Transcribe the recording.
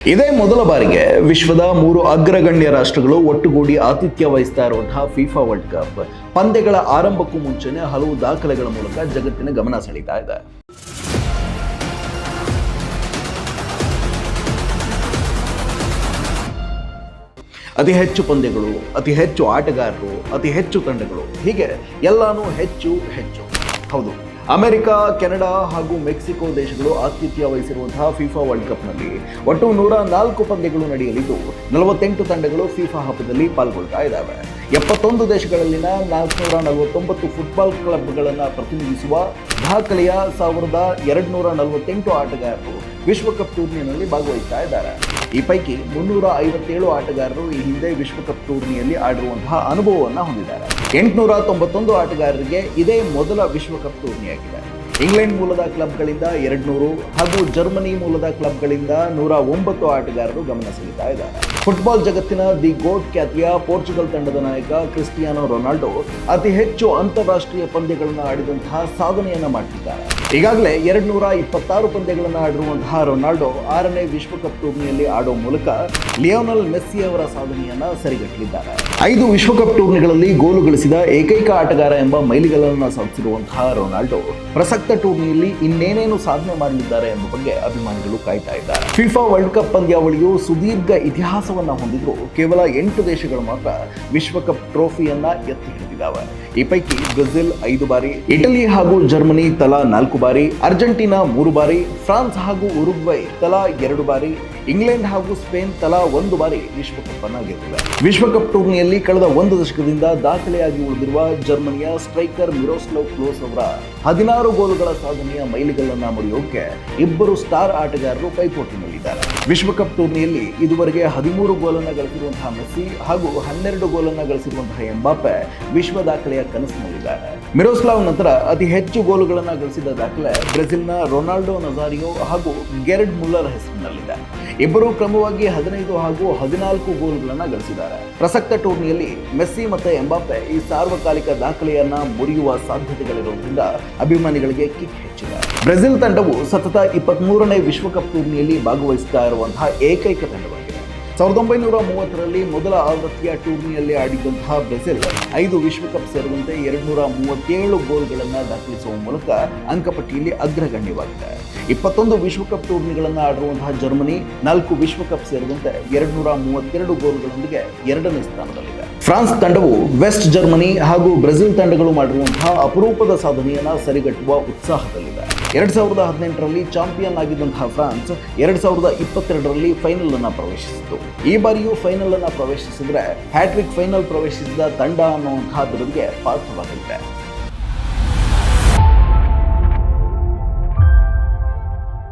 ಇದೇ ಮೊದಲ ಬಾರಿಗೆ ವಿಶ್ವದ 3 ಅಗ್ರಗಣ್ಯ ರಾಷ್ಟ್ರಗಳು ಒಟ್ಟುಗೂಡಿ ಆತಿಥ್ಯ ವಹಿಸ್ತಾ ಇರುವಂತಹ ಫಿಫಾ ವರ್ಲ್ಡ್ ಕಪ್ ಪಂದ್ಯಗಳ ಆರಂಭಕ್ಕೂ ಮುಂಚೆನೆ ಹಲವು ದಾಖಲೆಗಳ ಮೂಲಕ ಜಗತ್ತಿನ ಗಮನ ಸೆಳೀತಾ ಇದೆ. ಅತಿ ಹೆಚ್ಚು ಪಂದ್ಯಗಳು, ಅತಿ ಹೆಚ್ಚು ಆಟಗಾರರು, ಅತಿ ಹೆಚ್ಚು ತಂಡಗಳು, ಹೀಗೆ ಎಲ್ಲಾನು ಹೆಚ್ಚು. ಹೌದು, ಅಮೆರಿಕ, ಕೆನಡಾ ಹಾಗೂ ಮೆಕ್ಸಿಕೋ ದೇಶಗಳು ಆತಿಥ್ಯ ವಹಿಸಿರುವಂತಹ ಫಿಫಾ ವರ್ಲ್ಡ್ ಕಪ್ನಲ್ಲಿ ಒಟ್ಟು 104 ಪಂದ್ಯಗಳು ನಡೆಯಲಿದ್ದು 48 ತಂಡಗಳು ಫಿಫಾ ಹಬ್ಬದಲ್ಲಿ ಪಾಲ್ಗೊಳ್ತಾ ಇದ್ದಾವೆ. 71 ದೇಶಗಳಲ್ಲಿನ 449 ಫುಟ್ಬಾಲ್ ಕ್ಲಬ್ಗಳನ್ನು ಪ್ರತಿನಿಧಿಸುವ ದಾಖಲೆಯ 1248 ಆಟಗಾರರು ವಿಶ್ವಕಪ್ ಟೂರ್ನಿಯಲ್ಲಿ ಭಾಗವಹಿಸ್ತಾ ಇದ್ದಾರೆ. ಈ ಪೈಕಿ 357 ಆಟಗಾರರು ಈ ಹಿಂದೆ ವಿಶ್ವಕಪ್ ಟೂರ್ನಿಯಲ್ಲಿ ಆಡಿರುವಂತಹ ಅನುಭವವನ್ನು ಹೊಂದಿದ್ದಾರೆ. 891 ಆಟಗಾರರಿಗೆ ಇದೇ ಮೊದಲ ವಿಶ್ವಕಪ್ ಟೂರ್ನಿಯಾಗಿದೆ. ಇಂಗ್ಲೆಂಡ್ ಮೂಲದ ಕ್ಲಬ್ಗಳಿಂದ 200 ಹಾಗೂ ಜರ್ಮನಿ ಮೂಲದ ಕ್ಲಬ್ಗಳಿಂದ 109 ಆಟಗಾರರು ಗಮನ ಸೆಳೀತಾ ಇದ್ದಾರೆ. ಫುಟ್ಬಾಲ್ ಜಗತ್ತಿನ ದಿ ಗೋಟ್ ಖ್ಯಾತಿಯ ಪೋರ್ಚುಗಲ್ ತಂಡದ ನಾಯಕ ಕ್ರಿಸ್ಟಿಯಾನೋ ರೊನಾಲ್ಡೋ ಅತಿ ಹೆಚ್ಚು ಅಂತಾರಾಷ್ಟ್ರೀಯ ಪಂದ್ಯಗಳನ್ನು ಆಡಿದಂತಹ ಸಾಧನೆಯನ್ನ ಮಾಡಿದ್ದಾರೆ. ಈಗಾಗಲೇ 226 ಪಂದ್ಯಗಳನ್ನು ಆಡಿರುವಂತಹ ರೊನಾಲ್ಡೋ 6ನೇ ವಿಶ್ವಕಪ್ ಟೂರ್ನಿಯಲ್ಲಿ ಆಡೋ ಮೂಲಕ ಲಿಯೋನೆಲ್ ಮೆಸ್ಸಿ ಅವರ ಸಾಧನೆಯನ್ನ ಸರಿಗಟ್ಟಲಿದ್ದಾರೆ. 5 ವಿಶ್ವಕಪ್ ಟೂರ್ನಿಗಳಲ್ಲಿ ಗೋಲು ಗಳಿಸಿದ ಏಕೈಕ ಆಟಗಾರ ಎಂಬ ಮೈಲಿಗಲ್ಲನ್ನು ಸಾಧಿಸಿರುವಂತಹ ರೊನಾಲ್ಡೋ ಪ್ರಸಕ್ತ ಟೂರ್ನಿಯಲ್ಲಿ ಇನ್ನೇನೇನು ಸಾಧನೆ ಮಾಡಲಿದ್ದಾರೆ ಎಂಬ ಬಗ್ಗೆ ಅಭಿಮಾನಿಗಳು ಕಾಯ್ತಾ ಇದ್ದಾರೆ. ಫಿಫಾ ವರ್ಲ್ಡ್ ಕಪ್ ಪಂದ್ಯಾವಳಿಯು ಸುದೀರ್ಘ ಇತಿಹಾಸವನ್ನ ಹೊಂದಿದ್ರು ಕೇವಲ 8 ದೇಶಗಳು ಮಾತ್ರ ವಿಶ್ವಕಪ್ ಟ್ರೋಫಿಯನ್ನ ಎತ್ತಿ ಹಿಡಿದಿದ್ದಾವೆ. ಈ ಪೈಕಿ ಬ್ರೆಜಿಲ್ 5 ಬಾರಿ, ಇಟಲಿ ಹಾಗೂ ಜರ್ಮನಿ ತಲಾ 4 ಬಾರಿ, ಅರ್ಜೆಂಟೀನಾ 3 ಬಾರಿ, ಫ್ರಾನ್ಸ್ ಹಾಗೂ ಉರುಗ್ವೈ ತಲಾ 2 ಬಾರಿ, ಇಂಗ್ಲೆಂಡ್ ಹಾಗೂ ಸ್ಪೇನ್ ತಲಾ 1 ಬಾರಿ ವಿಶ್ವಕಪ್ ಅನ್ನ ಗೆದ್ದಿವೆ. ವಿಶ್ವಕಪ್ ಟೂರ್ನಿಯಲ್ಲಿ ಕಳೆದ 1 ದಶಕದಿಂದ ದಾಖಲೆಯಾಗಿ ಉಳಿದಿರುವ ಜರ್ಮನಿಯ ಸ್ಟ್ರೈಕರ್ ಮಿರೋಸ್ಲಾವ್ ಕ್ಲೋಸ್ ಅವರ 16 ಗೋಲುಗಳ ಸಾಧನೆಯ ಮೈಲಿಗಲ್ಲನ್ನ ಮುರಿಯೋಕೆ ಇಬ್ಬರು ಸ್ಟಾರ್ ಆಟಗಾರರು ಪೈಪೋಟಿನಲ್ಲಿದ್ದಾರೆ. ವಿಶ್ವಕಪ್ ಟೂರ್ನಿಯಲ್ಲಿ ಇದುವರೆಗೆ 13 ಗೋಲನ್ನು ಗಳಿಸಿರುವಂತಹ ಮೆಸ್ಸಿ ಹಾಗೂ 12 ಗೋಲನ್ನು ಗಳಿಸಿರುವಂತಹ ಎಂಬಾಪೆ ವಿಶ್ವ ದಾಖಲೆಯ ಕನಸಿನಲ್ಲಿದ್ದಾರೆ. ಮಿರೋಸ್ಲಾವ್ ನಂತರ ಅತಿ ಹೆಚ್ಚು ಗೋಲುಗಳನ್ನು ಗಳಿಸಿದ ದಾಖಲೆ ಬ್ರೆಜಿಲ್ನ ರೊನಾಲ್ಡೋ ನಜಾರಿಯೋ ಹಾಗೂ ಗೆರ್ಡ್ ಮುಲ್ಲರ್ ಹೆಸರಿನಲ್ಲಿದೆ. ಇಬ್ಬರು ಕ್ರಮವಾಗಿ 15 ಹಾಗೂ 14 ಗೋಲುಗಳನ್ನು ಗಳಿಸಿದ್ದಾರೆ. ಪ್ರಸಕ್ತ ಟೂರ್ನಿಯಲ್ಲಿ ಮೆಸ್ಸಿ ಮತ್ತು ಎಂಬಾಪೆ ಈ ಸಾರ್ವಕಾಲಿಕ ದಾಖಲೆಯನ್ನ ಮುರಿಯುವ ಸಾಧ್ಯತೆಗಳಿರುವುದರಿಂದ ಅಭಿಮಾನಿಗಳಿಗೆ ಕಿಕ್ ಹೆಚ್ಚಿದೆ. ಬ್ರೆಜಿಲ್ ತಂಡವು ಸತತ 23ನೇ ವಿಶ್ವಕಪ್ ಟೂರ್ನಿಯಲ್ಲಿ ಭಾಗವಹಿಸ್ತಾ ಇರುವಂತಹ ಏಕೈಕ ತಂಡವಾಗಿದೆ. 1930ರಲ್ಲಿ ಮೊದಲ ಆವೃತ್ತಿಯ ಟೂರ್ನಿಯಲ್ಲಿ ಆಡಿದಂತಹ ಬ್ರೆಜಿಲ್ 5 ವಿಶ್ವಕಪ್ ಸೇರಿದಂತೆ 237 ಗೋಲ್ಗಳನ್ನು ದಾಖಲಿಸುವ ಮೂಲಕ ಅಂಕಪಟ್ಟಿಯಲ್ಲಿ ಅಗ್ರಗಣ್ಯವಾಗಿದೆ. 21 ವಿಶ್ವಕಪ್ ಟೂರ್ನಿಗಳನ್ನು ಆಡಿರುವಂತಹ ಜರ್ಮನಿ 4 ವಿಶ್ವಕಪ್ ಸೇರಿದಂತೆ 232 ಗೋಲ್ಗಳೊಂದಿಗೆ 2ನೇ ಸ್ಥಾನದಲ್ಲಿದೆ. ಫ್ರಾನ್ಸ್ ತಂಡವು ವೆಸ್ಟ್ ಜರ್ಮನಿ ಹಾಗೂ ಬ್ರೆಜಿಲ್ ತಂಡಗಳು ಮಾಡಿರುವಂತಹ ಅಪರೂಪದ ಸಾಧನೆಯನ್ನ ಸರಿಗಟ್ಟುವ ಉತ್ಸಾಹದಲ್ಲಿದೆ. 2018ರಲ್ಲಿ ಚಾಂಪಿಯನ್ ಆಗಿದ್ದಂತಹ ಫ್ರಾನ್ಸ್ 2022ರಲ್ಲಿ ಫೈನಲ್ ಅನ್ನ ಪ್ರವೇಶಿಸಿತು. ಈ ಬಾರಿಯೂ ಫೈನಲ್ ಅನ್ನ ಪ್ರವೇಶಿಸಿದ್ರೆ ಹ್ಯಾಟ್ರಿಕ್ ಫೈನಲ್ ಪ್ರವೇಶಿಸಿದ ತಂಡ ಅನ್ನುವಂತಹ ಬಿರುದಿಗೆ ಪಾತ್ರವಾಗಲಿದೆ.